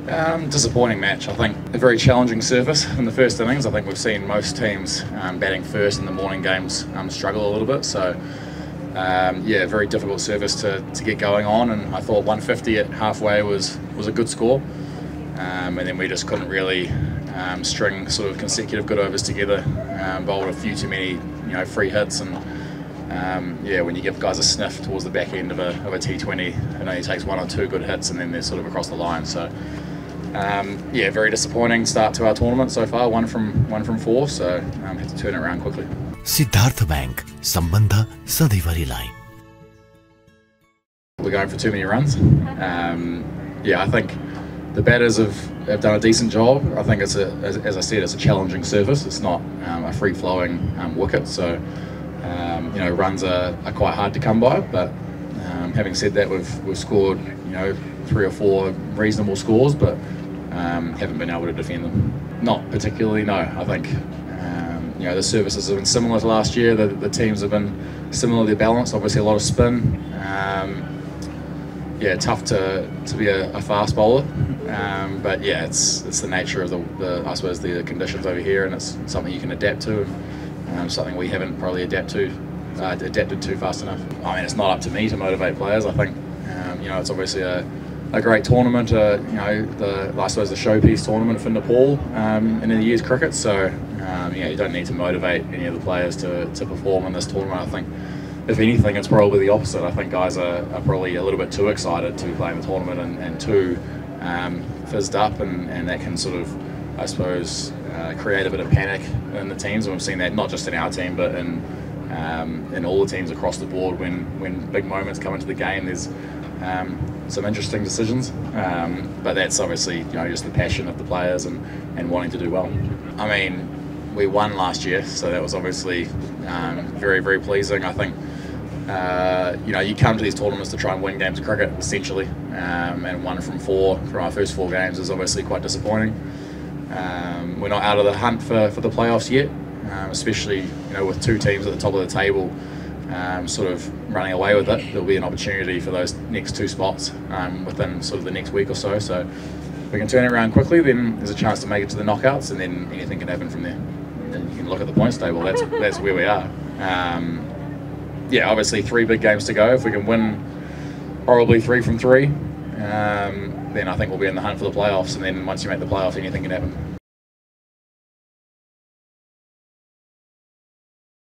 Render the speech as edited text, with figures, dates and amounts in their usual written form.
Disappointing match. I think a very challenging surface in the first innings. I think we've seen most teams batting first in the morning games struggle a little bit. So yeah, very difficult surface to get going on. And I thought 150 at halfway was a good score. And then we just couldn't really string sort of consecutive good overs together. Bowled a few too many free hits, and yeah, when you give guys a sniff towards the back end of a T20, it only takes one or two good hits and then they're sort of across the line. So yeah, very disappointing start to our tournament so far. One from four, so had to turn it around quickly. Siddharth Bank, Sambandha Sadaivari. We're going for too many runs. Yeah, I think the batters have done a decent job. I think it's as I said, it's a challenging surface. It's not a free-flowing wicket, so runs are quite hard to come by. But having said that, we've scored 3 or 4 reasonable scores, but haven't been able to defend them. Not particularly, no. I think the services have been similar to last year. The teams have been similarly balanced. Obviously, a lot of spin. Yeah, tough to be a fast bowler, but yeah, it's the nature of the I suppose the conditions over here, and it's something you can adapt to. Something we haven't probably adapted to fast enough. I mean, it's not up to me to motivate players. I think it's obviously a great tournament. I suppose the showpiece tournament for Nepal in the year's cricket. So you don't need to motivate any of the players to perform in this tournament. I think, if anything, it's probably the opposite. I think guys are probably a little bit too excited to be playing the tournament and too fizzed up, and that can sort of, I suppose, create a bit of panic in the teams. And we've seen that not just in our team, but in all the teams across the board. When big moments come into the game, there's some interesting decisions. But that's obviously just the passion of the players and wanting to do well. I mean, we won last year, so that was obviously very, very pleasing. I think you come to these tournaments to try and win games of cricket, essentially, and 1 from 4 from our first 4 games is obviously quite disappointing. We're not out of the hunt for the playoffs yet, especially with 2 teams at the top of the table sort of running away with it. There'll be an opportunity for those next 2 spots within sort of the next week or so. So if we can turn it around quickly, then there's a chance to make it to the knockouts, and then anything can happen from there. And you can look at the points table. That's where we are. Yeah, obviously 3 big games to go. If we can win probably 3 from 3, then I think we'll be in the hunt for the playoffs. And then once you make the playoffs, anything can happen.